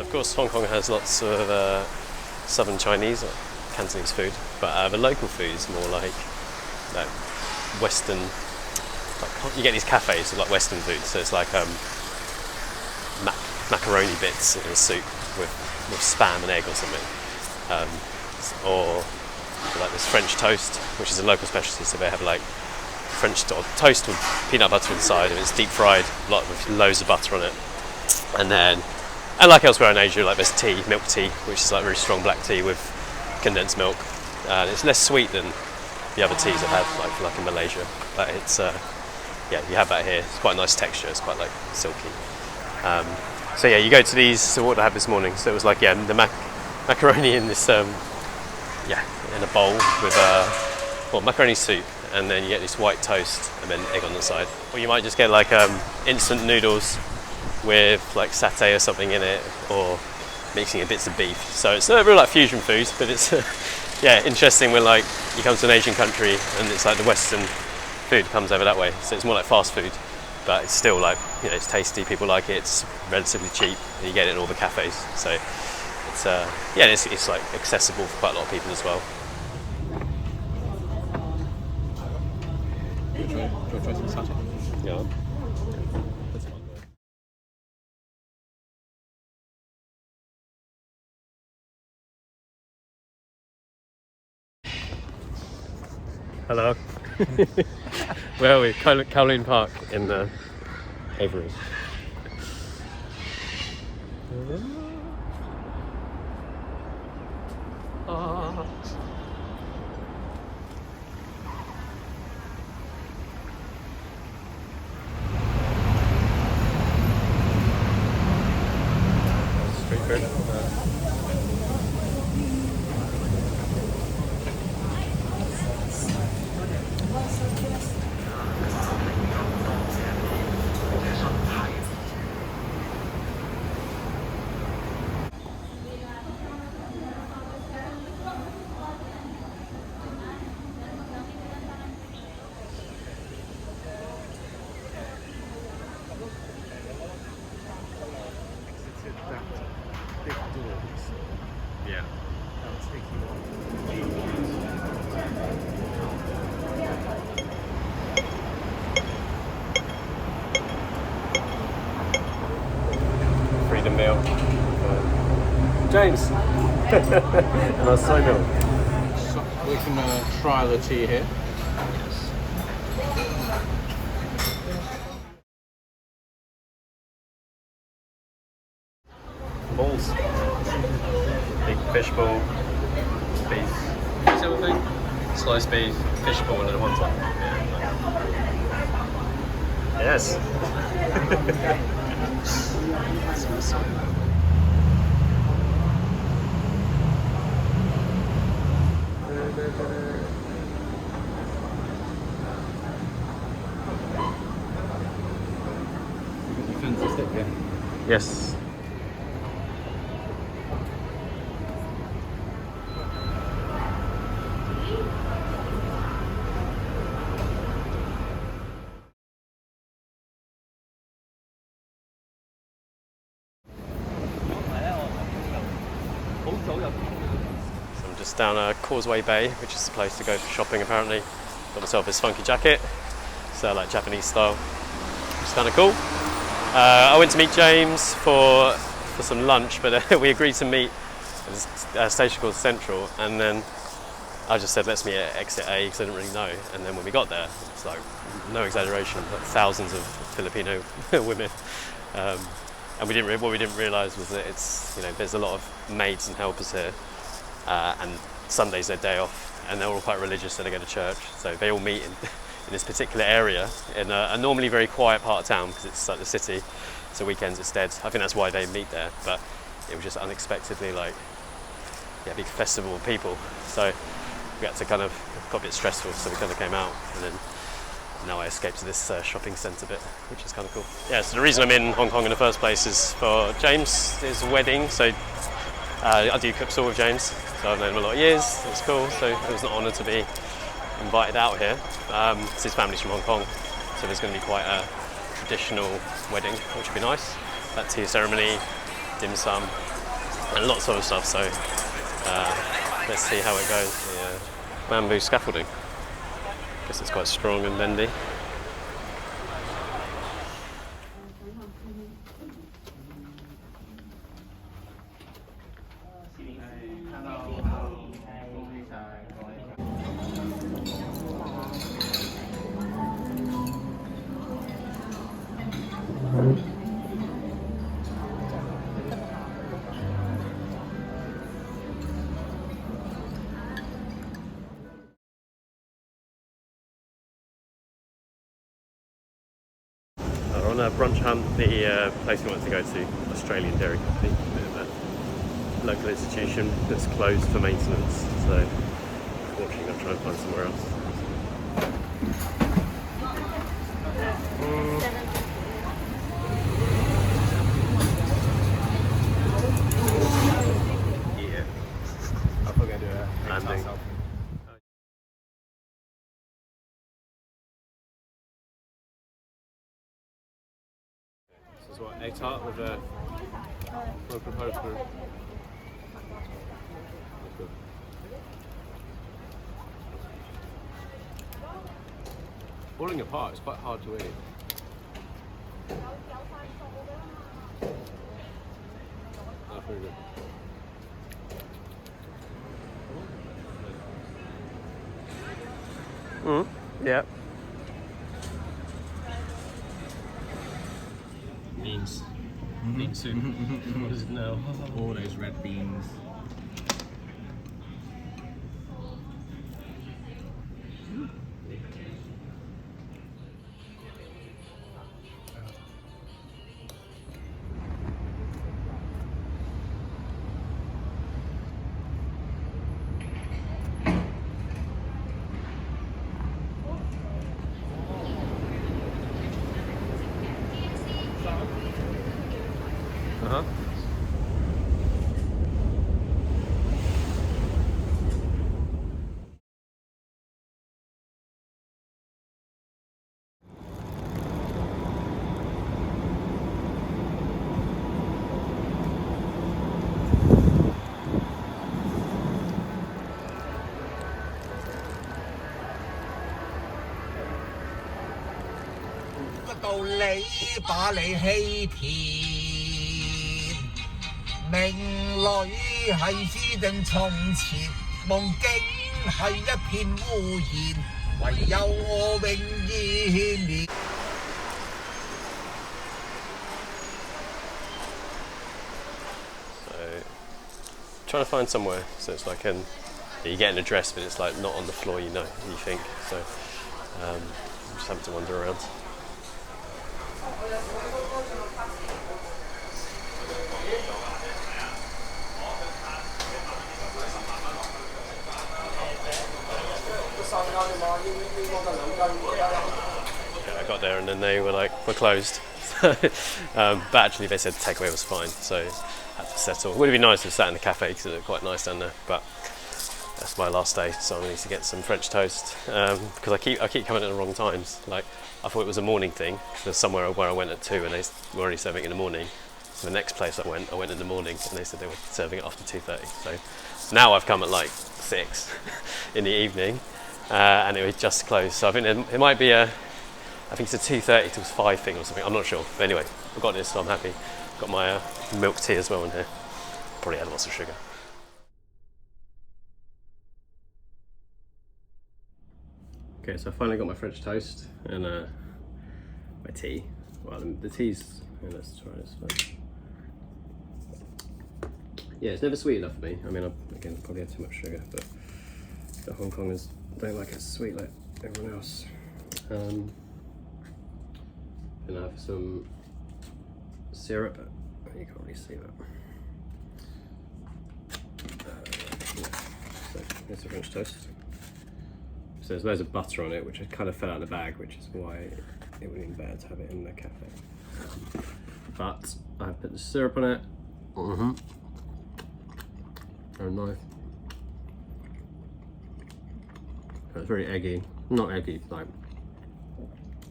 of course, Hong Kong has lots of southern Chinese or Cantonese food, but the local food is more like Western. Like, you get these cafes with like Western food, so it's like macaroni bits in a soup with spam and egg or something, or like this French toast, which is a local specialty. So they have like French toast with peanut butter inside, and it's deep fried, with loads of butter on it. And like elsewhere in Asia, like there's tea, milk tea, which is like really strong black tea with condensed milk. It's less sweet than the other teas I've had, like in Malaysia. But it's you have that here. It's quite a nice texture. It's quite like silky. So yeah, you go to these. So what did I have this morning? So it was like the macaroni in this in a bowl with macaroni soup, and then you get this white toast and then egg on the side. Or you might just get like instant noodles with like satay or something in it, or mixing in bits of beef. So it's a real like fusion food, but it's interesting when like you come to an Asian country and it's like the Western food comes over that way. So it's more like fast food, but it's still like, it's tasty, people like it, it's relatively cheap, and you get it in all the cafes. So it's like accessible for quite a lot of people as well. Try some satay. Yeah. Hello. Where are we? Kowloon Park in Avery. Street food. Big doors. Yeah. That'll take you on. Freedom meal. James. And our soy milk. So we can try the tea here. Balls. Big fish ball, beef. Is everything? Sliced beef, fish ball, and then one top. Yes. You fancy stick here? Yes. So I'm just down Causeway Bay, which is the place to go for shopping apparently. Got myself this funky jacket, so like Japanese style, which is kind of cool. I went to meet James for some lunch, but we agreed to meet at a station called Central, and then I just said let's meet at exit A because I didn't really know. And then when we got there, it's like, no exaggeration, like thousands of Filipino women. And what we didn't realise was that it's, there's a lot of maids and helpers here, and Sunday's their day off, and they're all quite religious and they go to church, so they all meet in this particular area in a normally very quiet part of town because it's like the city, so weekends it's dead. I think that's why they meet there, but it was just unexpectedly a big festival of people, so we had to got a bit stressful, so we kind of came out, and then now I escaped to this shopping centre bit, which is kind of cool. Yeah, so the reason I'm in Hong Kong in the first place is for James' wedding. So I do Kupsal with James, so I've known him a lot of years. It's cool, so it was an honour to be invited out here. His family's from Hong Kong, so there's going to be quite a traditional wedding, which would be nice. That tea ceremony, dim sum, and lots of other stuff. So let's see how it goes. The bamboo scaffolding. Guess it's quite strong and bendy. We're on a brunch hunt. The place we wanted to go to, Australian Dairy Company, a bit of a local institution that's closed for maintenance. So, unfortunately, I'll try and find somewhere else. Yeah, I'll probably do a landing. This is what, egg tart with a local poker. Falling apart, it's quite hard to eat. That's pretty good. Yeah. Beans. Bean soup. What is it now? All those red beans. Uh-huh. Trying to find somewhere so it's like you get an address but it's like not on the floor, you think. So I'm just having to wander around. Yeah, I got there and then they were like, we're closed. But actually they said takeaway was fine, so I had to settle. It would have been nice to have sat in the cafe because it looked quite nice down there, but that's my last day, so I need to get some French toast because I keep coming at the wrong times. Like I thought it was a morning thing because there's somewhere where I went at 2 and they were already serving it in the morning. So the next place I went in the morning and they said they were serving it after 2:30. So now I've come at like 6 in the evening and it was just closed. So I think it might be I think it's a 2:30 till 5 thing or something. I'm not sure. But anyway, I've got this, so I'm happy. Got my milk tea as well in here. Probably had lots of sugar. Okay, so I finally got my French toast and my tea. Well, the tea's. Let's try this one. Yeah, it's never sweet enough for me. I mean, again, I probably had too much sugar, but the Hong Kongers don't like it sweet like everyone else. And I have some syrup. You can't really see that. So here's the French toast. So there's loads of butter on it, which kind of fell out of the bag, which is why it would have been better to have it in the cafe. But I've put the syrup on it. Very nice. So it's very eggy. Not eggy,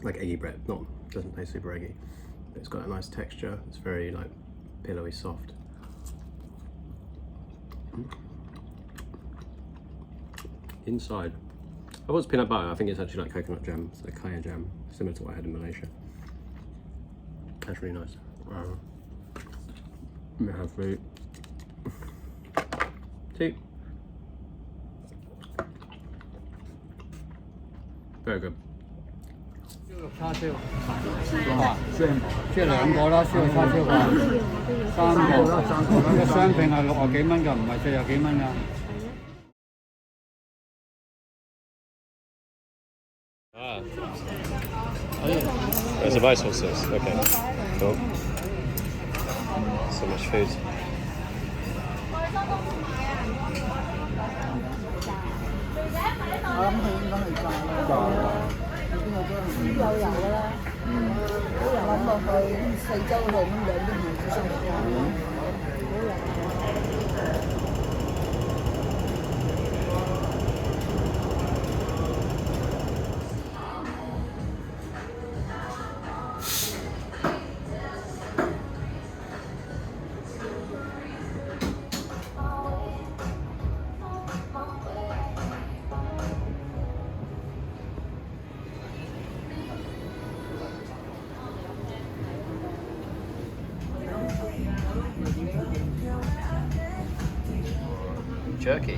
like eggy bread. Doesn't taste super eggy. But it's got a nice texture. It's very like pillowy soft. inside. I thought it was peanut butter. I think it's actually like coconut jam, so kaya jam, similar to what I had in Malaysia. That's really nice. Let me have fruit. Tea. Very good. 叉燒即係兩個啦，燒肉叉燒飯，三個，一雙拼係60幾蚊㗎，唔係40幾蚊㗎。Ah. There's a rice sauce. Okay. Cool. So much food. Jerky.